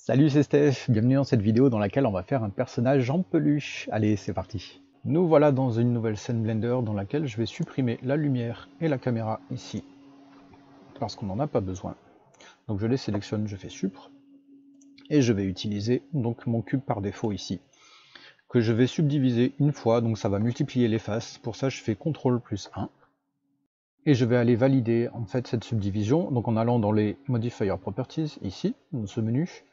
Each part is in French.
Salut, c'est Steph, bienvenue dans cette vidéo dans laquelle on va faire un personnage en peluche. Allez, c'est parti. Nous voilà dans une nouvelle scène Blender dans laquelle je vais supprimer la lumière et la caméra ici, parce qu'on n'en a pas besoin. Donc je les sélectionne, je fais Supr, et je vais utiliser donc mon cube par défaut ici, que je vais subdiviser une fois, donc ça va multiplier les faces. Pour ça je fais CTRL plus 1. Et je vais aller valider en fait cette subdivision, donc en allant dans les Modifier Properties, ici, dans ce menu,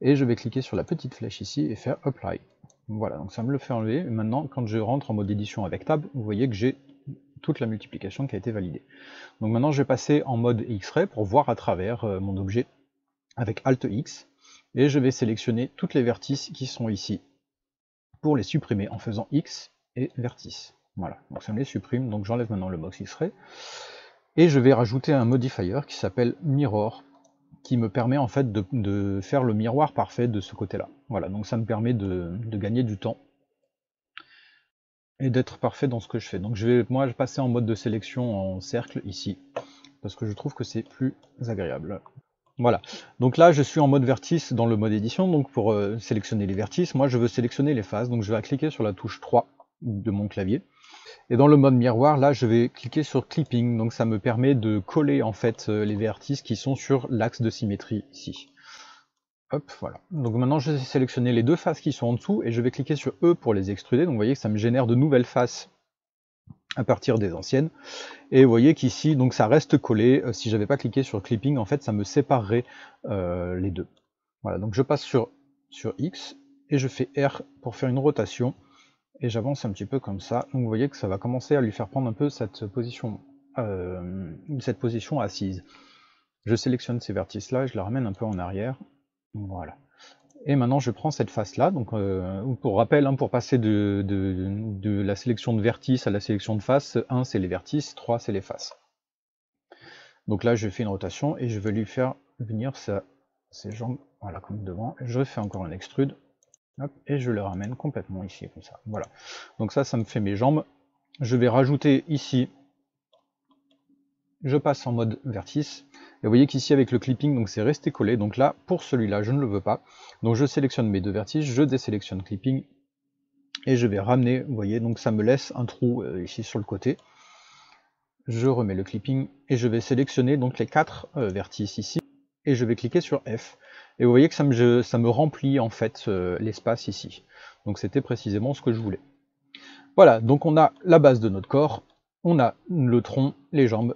et je vais cliquer sur la petite flèche ici et faire Apply. Voilà, donc ça me le fait enlever, et maintenant quand je rentre en mode édition avec Tab, vous voyez que j'ai toute la multiplication qui a été validée. Donc maintenant je vais passer en mode X-Ray pour voir à travers mon objet avec Alt X, et je vais sélectionner toutes les vertices qui sont ici, pour les supprimer en faisant X et vertice. Voilà, donc ça me les supprime, donc j'enlève maintenant le box X-Ray, et je vais rajouter un modifier qui s'appelle Mirror, qui me permet en fait de faire le miroir parfait de ce côté-là. Voilà, donc ça me permet de gagner du temps, et d'être parfait dans ce que je fais. Donc je vais passer en mode de sélection en cercle ici, parce que je trouve que c'est plus agréable. Voilà, donc là je suis en mode vertice dans le mode édition, donc pour sélectionner les vertices, moi je veux sélectionner les faces, donc je vais cliquer sur la touche 3 de mon clavier. Et dans le mode miroir, là je vais cliquer sur Clipping, donc ça me permet de coller en fait les vertices qui sont sur l'axe de symétrie ici. Hop, voilà. Donc maintenant je vais sélectionner les deux faces qui sont en dessous et je vais cliquer sur E pour les extruder. Donc vous voyez que ça me génère de nouvelles faces à partir des anciennes. Et vous voyez qu'ici, donc ça reste collé. Si j'avais pas cliqué sur Clipping, en fait ça me séparerait les deux. Voilà, donc je passe sur X et je fais R pour faire une rotation. Et j'avance un petit peu comme ça. Donc vous voyez que ça va commencer à lui faire prendre un peu cette position assise. Je sélectionne ces vertices là, je la ramène un peu en arrière. Voilà. Et maintenant je prends cette face là, donc pour rappel, hein, pour passer de la sélection de vertices à la sélection de face, 1 c'est les vertices, 3 c'est les faces. Donc là je fais une rotation et je vais lui faire venir ses jambes, voilà, comme devant. Je fais encore un extrude, hop, et je le ramène complètement ici, comme ça. Voilà. Donc ça me fait mes jambes. Je vais rajouter ici, je passe en mode vertice. Et vous voyez qu'ici avec le clipping, donc c'est resté collé. Donc là, pour celui-là, je ne le veux pas. Donc je sélectionne mes deux vertices, je désélectionne clipping et je vais ramener. Vous voyez, donc ça me laisse un trou ici sur le côté. Je remets le clipping et je vais sélectionner donc les 4 vertices ici et je vais cliquer sur F. Et vous voyez que ça me remplit en fait l'espace ici. Donc c'était précisément ce que je voulais. Voilà, donc on a la base de notre corps, on a le tronc, les jambes.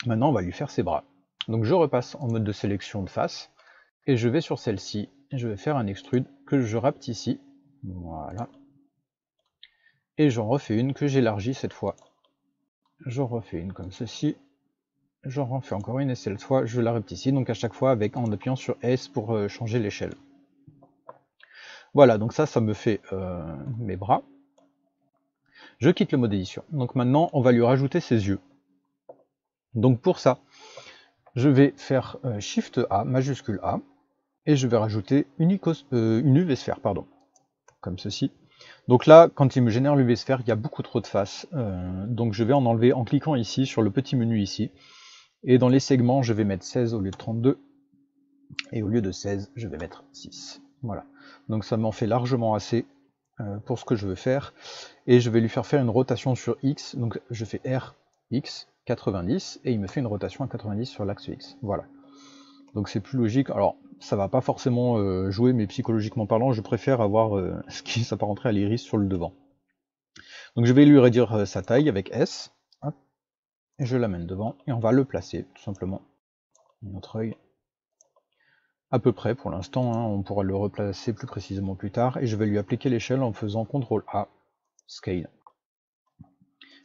Maintenant on va lui faire ses bras. Donc je repasse en mode de sélection de face, et je vais sur celle-ci, et je vais faire un extrude que je rapte ici, voilà. Et j'en refais une que j'élargis cette fois. J'en refais une comme ceci, j'en refais encore une, et cette fois je la rapte ici, donc à chaque fois en appuyant sur S pour changer l'échelle. Voilà, donc ça me fait mes bras. Je quitte le mode édition, donc maintenant on va lui rajouter ses yeux. Donc pour ça, je vais faire Shift A, majuscule A, et je vais rajouter une UV sphère, pardon, comme ceci. Donc là, quand il me génère l'UV sphère, il y a beaucoup trop de faces, donc je vais en enlever en cliquant ici, sur le petit menu ici, et dans les segments, je vais mettre 16 au lieu de 32, et au lieu de 16, je vais mettre 6. Voilà, donc ça m'en fait largement assez pour ce que je veux faire, et je vais lui faire une rotation sur X, donc je fais R, X, 90, et il me fait une rotation à 90 sur l'axe X, voilà. Donc c'est plus logique, alors ça va pas forcément jouer, mais psychologiquement parlant, je préfère avoir ce qui s'apparenterait à l'iris sur le devant. Donc je vais lui réduire sa taille avec S, hop, et je l'amène devant, et on va le placer, tout simplement. Notre œil, à peu près pour l'instant, hein, on pourra le replacer plus précisément plus tard, et je vais lui appliquer l'échelle en faisant CTRL A, Scale.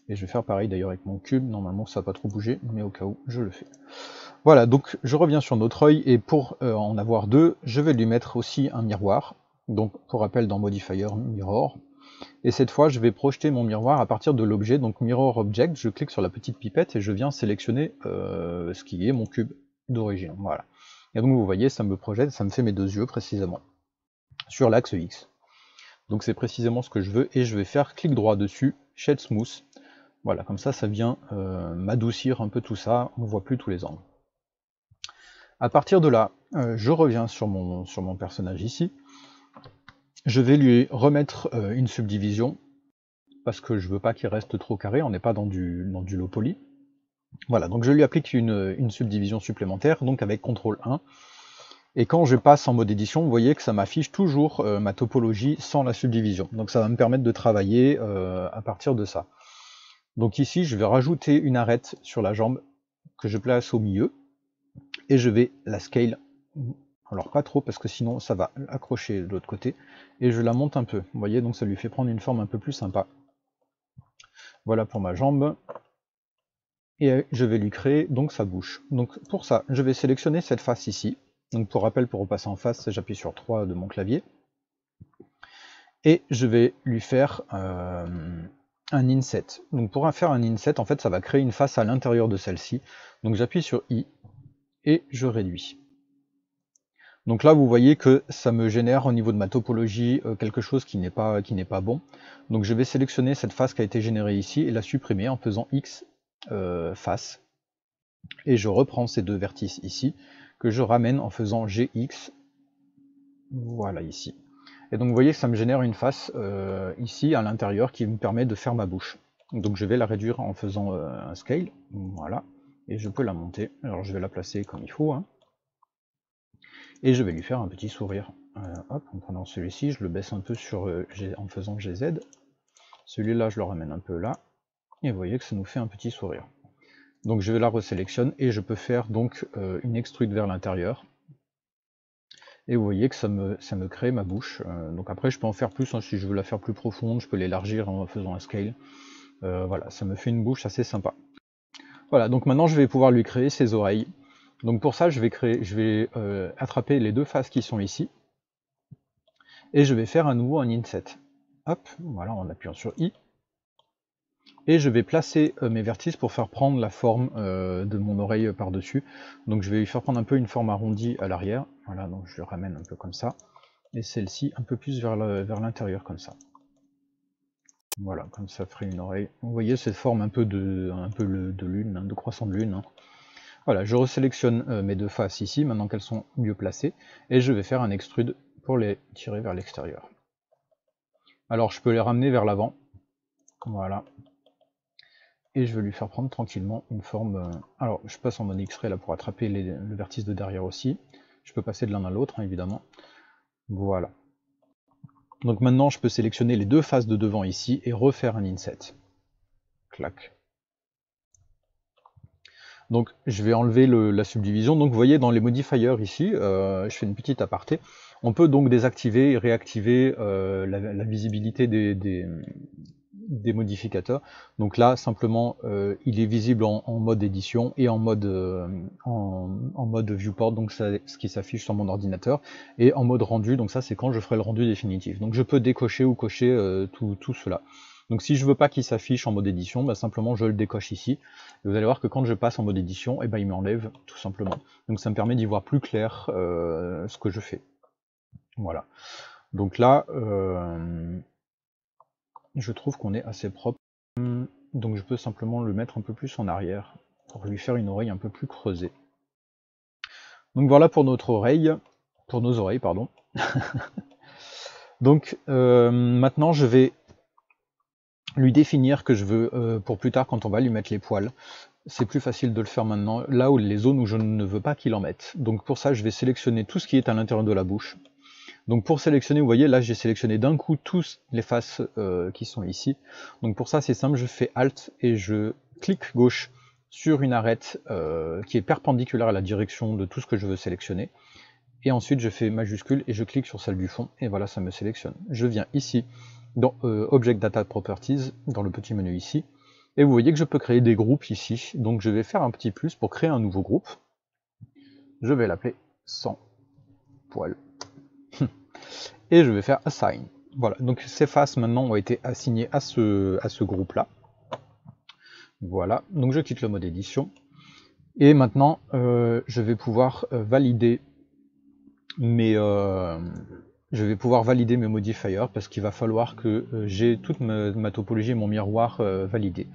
Et je vais faire pareil d'ailleurs avec mon cube, normalement ça va pas trop bouger, mais au cas où, je le fais. Voilà, donc je reviens sur notre œil, et pour en avoir deux, je vais lui mettre aussi un miroir. Donc pour rappel, dans Modifier, Mirror. Et cette fois, je vais projeter mon miroir à partir de l'objet, donc Mirror Object, je clique sur la petite pipette et je viens sélectionner ce qui est mon cube d'origine. Voilà. Et donc vous voyez, ça me projette, ça me fait mes deux yeux précisément, sur l'axe X. Donc c'est précisément ce que je veux, et je vais faire clic droit dessus, Shade Smooth. Voilà, comme ça vient m'adoucir un peu tout ça, on ne voit plus tous les angles. À partir de là, je reviens sur mon personnage ici. Je vais lui remettre une subdivision, parce que je veux pas qu'il reste trop carré, on n'est pas dans du low poly. Voilà, donc je lui applique une subdivision supplémentaire, donc avec CTRL 1. Et quand je passe en mode édition, vous voyez que ça m'affiche toujours ma topologie sans la subdivision. Donc ça va me permettre de travailler à partir de ça. Donc ici, je vais rajouter une arête sur la jambe que je place au milieu. Et je vais la scale, alors pas trop parce que sinon ça va accrocher de l'autre côté. Et je la monte un peu, vous voyez, donc ça lui fait prendre une forme un peu plus sympa. Voilà pour ma jambe. Et je vais lui créer donc sa bouche. Donc pour ça, je vais sélectionner cette face ici. Donc pour rappel, pour repasser en face, j'appuie sur 3 de mon clavier. Et je vais lui faire un inset. Donc pour faire un inset, en fait, ça va créer une face à l'intérieur de celle-ci. Donc j'appuie sur I et je réduis. Donc là, vous voyez que ça me génère au niveau de ma topologie quelque chose qui n'est pas bon. Donc je vais sélectionner cette face qui a été générée ici et la supprimer en faisant X face. Et je reprends ces deux vertices ici, que je ramène en faisant GX, voilà ici. Et donc vous voyez que ça me génère une face ici à l'intérieur qui me permet de faire ma bouche. Donc je vais la réduire en faisant un scale, voilà, et je peux la monter. Alors je vais la placer comme il faut, hein. Et je vais lui faire un petit sourire. Hop, en prenant celui-ci, je le baisse un peu sur en faisant GZ. Celui-là, je le ramène un peu là, et vous voyez que ça nous fait un petit sourire. Donc je vais la resélectionne et je peux faire donc une extrude vers l'intérieur. Et vous voyez que ça me crée ma bouche. Donc après je peux en faire plus, hein, si je veux la faire plus profonde, je peux l'élargir en faisant un scale. Voilà, ça me fait une bouche assez sympa. Voilà, donc maintenant je vais pouvoir lui créer ses oreilles. Donc pour ça je vais attraper les deux faces qui sont ici. Et je vais faire à nouveau un inset. Hop, voilà, en appuyant sur I. Et je vais placer mes vertices pour faire prendre la forme de mon oreille par-dessus. Donc je vais lui faire prendre un peu une forme arrondie à l'arrière. Voilà, donc je le ramène un peu comme ça. Et celle-ci un peu plus vers l'intérieur comme ça. Voilà, comme ça ferait une oreille. Vous voyez cette forme un peu de lune, hein, de croissant de lune. Hein. Voilà, je resélectionne mes deux faces ici, maintenant qu'elles sont mieux placées. Et je vais faire un extrude pour les tirer vers l'extérieur. Alors je peux les ramener vers l'avant. Voilà. Et je vais lui faire prendre tranquillement une forme... Alors, je passe en mode X-ray là pour attraper le vertice de derrière aussi. Je peux passer de l'un à l'autre, hein, évidemment. Voilà. Donc maintenant, je peux sélectionner les deux faces de devant ici et refaire un inset. Clac. Donc, je vais enlever la subdivision. Donc, vous voyez, dans les modifiers ici, je fais une petite aparté. On peut donc désactiver et réactiver la visibilité des modificateurs. Donc là, simplement, il est visible en mode édition et en mode viewport, donc c'est ce qui s'affiche sur mon ordinateur, et en mode rendu, donc ça c'est quand je ferai le rendu définitif. Donc je peux décocher ou cocher tout cela. Donc si je veux pas qu'il s'affiche en mode édition, bah, simplement je le décoche ici. Et vous allez voir que quand je passe en mode édition, et ben il m'enlève tout simplement. Donc ça me permet d'y voir plus clair ce que je fais. Voilà. Donc là, je trouve qu'on est assez propre. Donc je peux simplement le mettre un peu plus en arrière pour lui faire une oreille un peu plus creusée. Donc voilà pour notre oreille, pour nos oreilles, pardon. Donc maintenant je vais lui définir que je veux pour plus tard quand on va lui mettre les poils. C'est plus facile de le faire maintenant, là où les zones où je ne veux pas qu'il en mette. Donc pour ça je vais sélectionner tout ce qui est à l'intérieur de la bouche. Donc pour sélectionner, vous voyez, là j'ai sélectionné d'un coup tous les faces qui sont ici. Donc pour ça c'est simple, je fais Alt et je clique gauche sur une arête qui est perpendiculaire à la direction de tout ce que je veux sélectionner. Et ensuite je fais majuscule et je clique sur celle du fond et voilà, ça me sélectionne. Je viens ici dans Object Data Properties, dans le petit menu ici. Et vous voyez que je peux créer des groupes ici. Donc je vais faire un petit plus pour créer un nouveau groupe. Je vais l'appeler sans poil. Et je vais faire assign. Voilà, donc ces faces maintenant ont été assignées à ce groupe-là. Voilà, donc je quitte le mode édition. Et maintenant, je vais pouvoir valider mes je vais pouvoir valider mes modifiers parce qu'il va falloir que j'ai toute ma topologie et mon miroir validé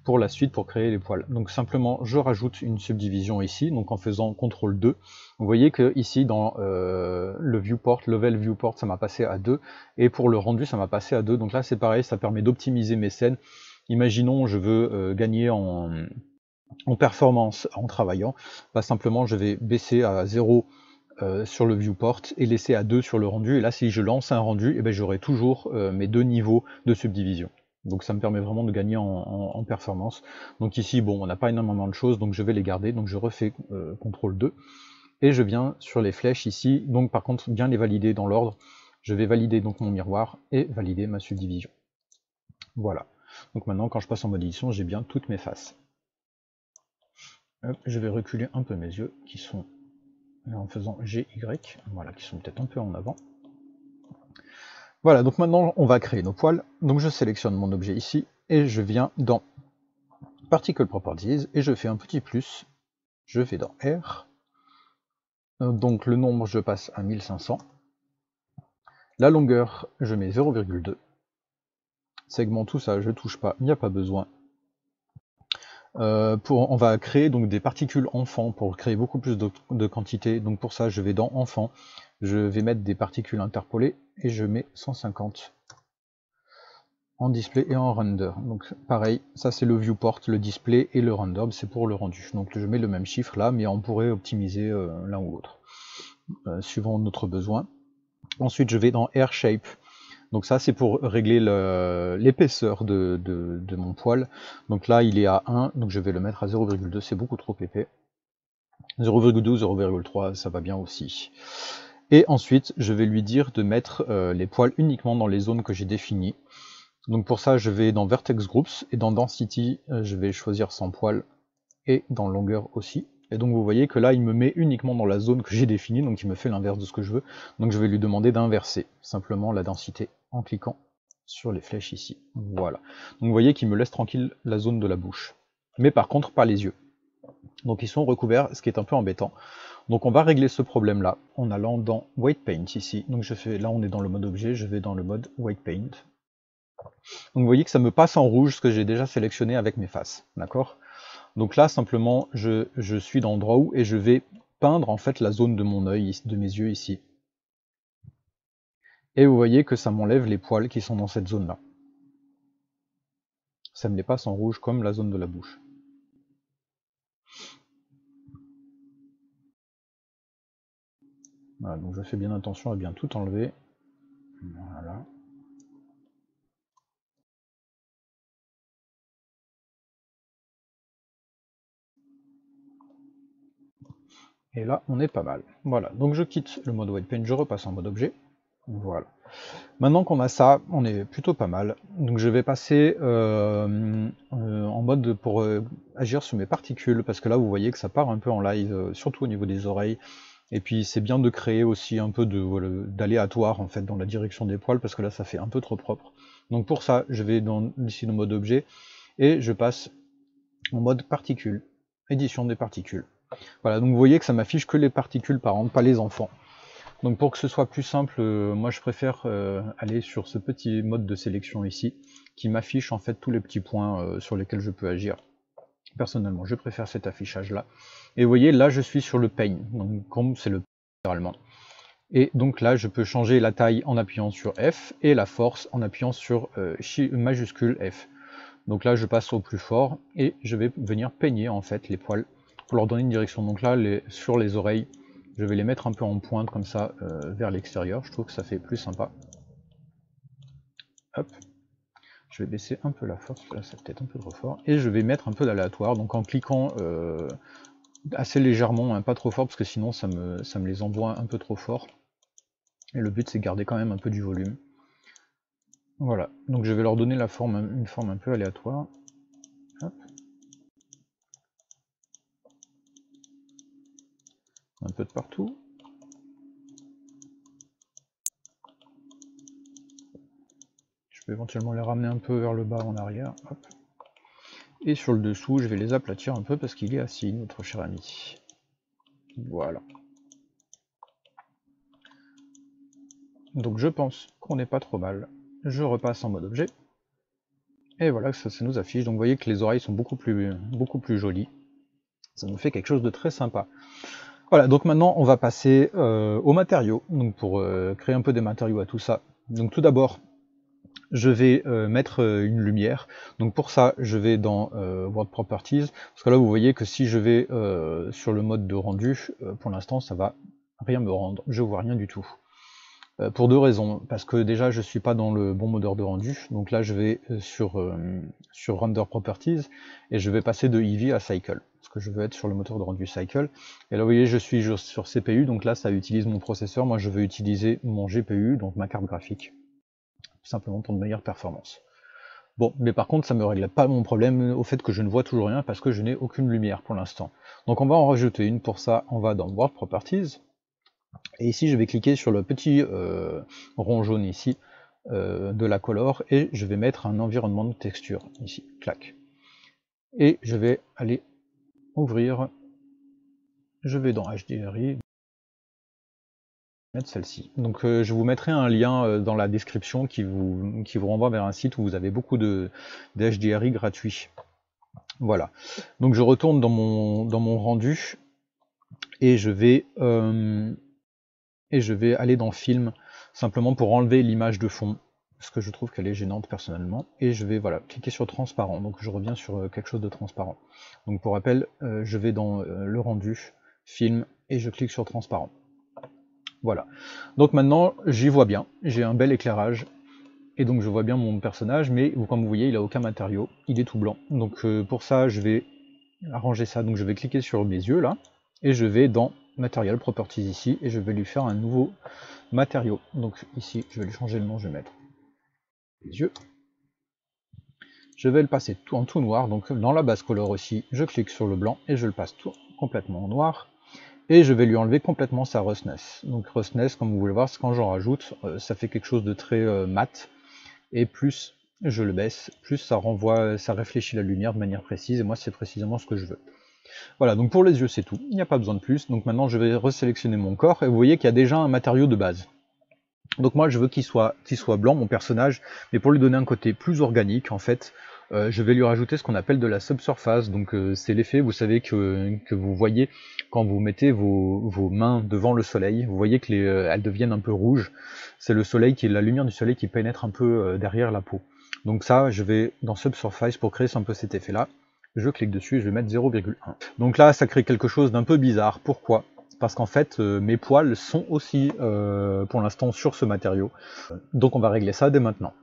pour la suite pour créer les poils. Donc simplement je rajoute une subdivision ici, donc en faisant CTRL 2. Vous voyez que ici dans le viewport, level viewport, ça m'a passé à 2 et pour le rendu ça m'a passé à 2. Donc là c'est pareil, ça permet d'optimiser mes scènes. Imaginons je veux gagner en performance en travaillant, bah, simplement je vais baisser à 0 sur le viewport et laisser à 2 sur le rendu, et là si je lance un rendu, et ben j'aurai toujours mes 2 niveaux de subdivision. Donc ça me permet vraiment de gagner en performance. Donc ici, bon, on n'a pas énormément de choses, donc je vais les garder, donc je refais CTRL 2, et je viens sur les flèches ici, donc par contre bien les valider dans l'ordre. Je vais valider donc mon miroir et valider ma subdivision. Voilà. Donc maintenant quand je passe en mode édition, j'ai bien toutes mes faces. Hop, je vais reculer un peu mes yeux qui sont en faisant GY, voilà, qui sont peut-être un peu en avant. Voilà, donc maintenant on va créer nos poils. Donc je sélectionne mon objet ici et je viens dans Particle Properties et je fais un petit plus. Je vais dans R. Donc le nombre je passe à 1500. La longueur je mets 0,2. Segment tout ça je touche pas, il n'y a pas besoin. On va créer donc des particules enfants pour créer beaucoup plus de quantité. Donc pour ça je vais dans enfant, je vais mettre des particules interpolées et je mets 150 en display et en render. Donc pareil, ça c'est le viewport, le display et le render, c'est pour le rendu. Donc je mets le même chiffre là, mais on pourrait optimiser l'un ou l'autre, suivant notre besoin. Ensuite je vais dans Air Shape. Donc ça c'est pour régler l'épaisseur de mon poil. Donc là il est à 1, donc je vais le mettre à 0,2, c'est beaucoup trop épais. 0,2 ou 0,3, ça va bien aussi. Et ensuite je vais lui dire de mettre les poils uniquement dans les zones que j'ai définies. Donc pour ça je vais dans Vertex Groups et dans Density je vais choisir 100 poils et dans longueur aussi. Et donc vous voyez que là il me met uniquement dans la zone que j'ai définie, donc il me fait l'inverse de ce que je veux. Donc je vais lui demander d'inverser simplement la densité en cliquant sur les flèches ici. Voilà. Donc vous voyez qu'il me laisse tranquille la zone de la bouche. Mais par contre pas les yeux. Donc ils sont recouverts, ce qui est un peu embêtant. Donc on va régler ce problème là en allant dans White Paint ici. Donc je fais, là on est dans le mode objet, je vais dans le mode White Paint. Donc vous voyez que ça me passe en rouge ce que j'ai déjà sélectionné avec mes faces, d'accord? Donc là simplement je suis dans Draw et je vais peindre en fait la zone de mon œil, de mes yeux ici. Et vous voyez que ça m'enlève les poils qui sont dans cette zone là. Ça me les passe en rouge comme la zone de la bouche. Voilà, donc je fais bien attention à bien tout enlever. Voilà. Et là, on est pas mal. Voilà, donc je quitte le mode White Paint, je repasse en mode objet. Voilà. Maintenant qu'on a ça, on est plutôt pas mal. Donc je vais passer en mode pour agir sur mes particules, parce que là, vous voyez que ça part un peu en live, surtout au niveau des oreilles. Et puis c'est bien de créer aussi un peu d'aléatoire en fait dans la direction des poils, parce que là, ça fait un peu trop propre. Donc pour ça, je vais ici dans mode objet, et je passe en mode particules, édition des particules. Voilà, donc vous voyez que ça m'affiche que les particules par an, pas les enfants. Donc pour que ce soit plus simple, moi je préfère aller sur ce petit mode de sélection ici, qui m'affiche en fait tous les petits points sur lesquels je peux agir. Personnellement, je préfère cet affichage là. Et vous voyez, là je suis sur le paint, donc comme c'est le généralement. Et donc là je peux changer la taille en appuyant sur F, et la force en appuyant sur majuscule F. Donc là je passe au plus fort, et je vais venir peigner en fait les poils, pour leur donner une direction. Donc là, sur les oreilles, je vais les mettre un peu en pointe comme ça vers l'extérieur. Je trouve que ça fait plus sympa. Hop. Je vais baisser un peu la force, là c'est peut-être un peu trop fort. Et je vais mettre un peu d'aléatoire, donc en cliquant assez légèrement, hein, pas trop fort, parce que sinon ça me les envoie un peu trop fort. Et le but c'est de garder quand même un peu du volume. Voilà, donc je vais leur donner une forme un peu aléatoire. Hop. Un peu de partout. Je peux éventuellement les ramener un peu vers le bas en arrière. Hop. Et sur le dessous, je vais les aplatir un peu parce qu'il est assis, notre cher ami. Voilà. Donc je pense qu'on n'est pas trop mal. Je repasse en mode objet. Et voilà, ça nous affiche. Donc vous voyez que les oreilles sont beaucoup plus jolies. Ça nous fait quelque chose de très sympa. Voilà, donc maintenant on va passer aux matériaux. Donc pour créer un peu des matériaux à tout ça. Donc tout d'abord, je vais mettre une lumière. Donc pour ça, je vais dans World Properties. Parce que là, vous voyez que si je vais sur le mode de rendu, pour l'instant, ça va rien me rendre. Je vois rien du tout. Pour deux raisons. Parce que déjà, je suis pas dans le bon moteur de rendu. Donc là, je vais sur Render Properties et je vais passer de Eevee à Cycle. Parce que je veux être sur le moteur de rendu Cycle. Et là, vous voyez, je suis sur CPU. Donc là, ça utilise mon processeur. Moi, je veux utiliser mon GPU, donc ma carte graphique. Tout simplement pour de meilleures performances. Bon, mais par contre, ça ne me règle pas mon problème au fait que je ne vois toujours rien parce que je n'ai aucune lumière pour l'instant. Donc on va en rajouter une. Pour ça, on va dans World Properties. Et ici, je vais cliquer sur le petit rond jaune ici de la color et je vais mettre un environnement de texture ici. Clac. Et je vais aller ouvrir. Je vais dans HDRI. Mettre celle-ci. Donc je vous mettrai un lien dans la description qui vous renvoie vers un site où vous avez beaucoup de HDRI gratuits. Voilà. Donc je retourne dans mon rendu et je vais aller dans film simplement pour enlever l'image de fond parce que je trouve qu'elle est gênante personnellement et je vais voilà cliquer sur transparent. Donc je reviens sur quelque chose de transparent. Donc pour rappel, je vais dans le rendu, film et je clique sur transparent. Voilà, donc maintenant j'y vois bien, j'ai un bel éclairage, et donc je vois bien mon personnage, mais comme vous voyez il n'a aucun matériau, il est tout blanc. Donc pour ça je vais arranger ça, donc je vais cliquer sur mes yeux là, et je vais dans Material Properties ici, et je vais lui faire un nouveau matériau. Donc ici je vais lui changer le nom, je vais mettre les yeux. Je vais le passer tout en tout noir, donc dans la base color aussi, je clique sur le blanc, et je le passe tout complètement en noir. Et je vais lui enlever complètement sa roughness. Donc roughness, comme vous pouvez le voir, quand j'en rajoute, ça fait quelque chose de très mat. Et plus je le baisse, plus ça renvoie, ça réfléchit la lumière de manière précise. Et moi, c'est précisément ce que je veux. Voilà, donc pour les yeux, c'est tout. Il n'y a pas besoin de plus. Donc maintenant, je vais resélectionner mon corps. Et vous voyez qu'il y a déjà un matériau de base. Donc moi, je veux qu'il soit blanc, mon personnage. Mais pour lui donner un côté plus organique, en fait, je vais lui rajouter ce qu'on appelle de la subsurface. Donc c'est l'effet, vous savez, que vous voyez quand vous mettez vos mains devant le soleil. Vous voyez que elles deviennent un peu rouges. C'est le soleil, la lumière du soleil qui pénètre un peu derrière la peau. Donc ça, je vais dans subsurface pour créer un peu cet effet-là. Je clique dessus et je vais mettre 0,1. Donc là, ça crée quelque chose d'un peu bizarre. Pourquoi ? Parce qu'en fait, mes poils sont aussi, pour l'instant, sur ce matériau. Donc on va régler ça dès maintenant.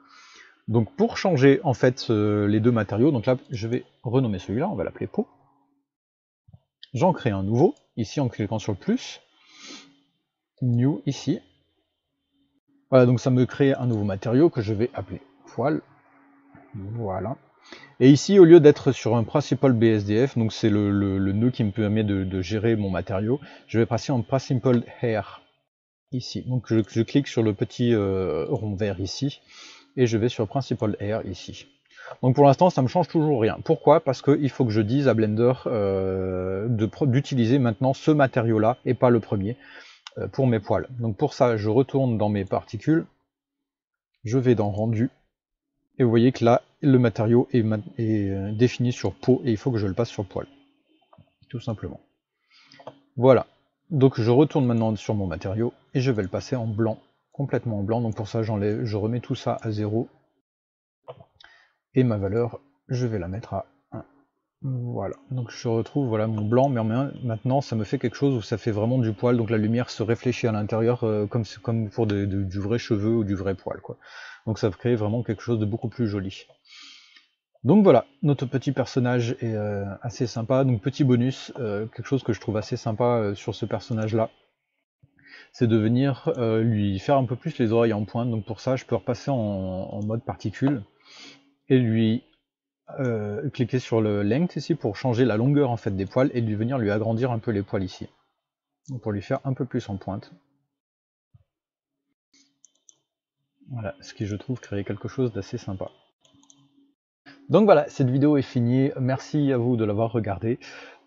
Donc pour changer en fait les deux matériaux, donc là je vais renommer celui-là, on va l'appeler peau. J'en crée un nouveau, ici en cliquant sur le plus. New ici. Voilà, donc ça me crée un nouveau matériau que je vais appeler poil. Voilà. Et ici, au lieu d'être sur un Principal BSDF, donc c'est le nœud qui me permet de gérer mon matériau, je vais passer en Principal Hair ici. Donc je clique sur le petit rond vert ici. Et je vais sur Principal Hair ici. Donc pour l'instant ça me change toujours rien. Pourquoi? Parce qu'il faut que je dise à Blender d'utiliser maintenant ce matériau là et pas le premier pour mes poils. Donc pour ça je retourne dans mes particules, je vais dans rendu et vous voyez que là le matériau est défini sur peau et il faut que je le passe sur poil. Tout simplement. Voilà. Donc je retourne maintenant sur mon matériau et je vais le passer en blanc, complètement en blanc. Donc pour ça j'enlève, je remets tout ça à 0. Et ma valeur, je vais la mettre à 1. Voilà, donc je retrouve voilà mon blanc, mais maintenant ça me fait quelque chose où ça fait vraiment du poil, donc la lumière se réfléchit à l'intérieur comme pour du vrai cheveu ou du vrai poil, quoi. Donc ça crée vraiment quelque chose de beaucoup plus joli. Donc voilà, notre petit personnage est assez sympa. Donc petit bonus, quelque chose que je trouve assez sympa sur ce personnage-là, c'est de venir lui faire un peu plus les oreilles en pointe. Donc pour ça, je peux repasser en mode particule et lui cliquer sur le length ici pour changer la longueur en fait des poils et venir lui agrandir un peu les poils ici. Donc pour lui faire un peu plus en pointe. Voilà, ce qui je trouve créer quelque chose d'assez sympa. Donc voilà, cette vidéo est finie, merci à vous de l'avoir regardée.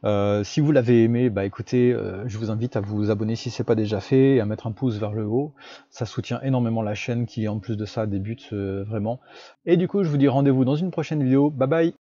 Si vous l'avez aimé, bah écoutez, je vous invite à vous abonner si ce n'est pas déjà fait, et à mettre un pouce vers le haut. Ça soutient énormément la chaîne qui, en plus de ça, débute vraiment. Et du coup, je vous dis rendez-vous dans une prochaine vidéo. Bye bye!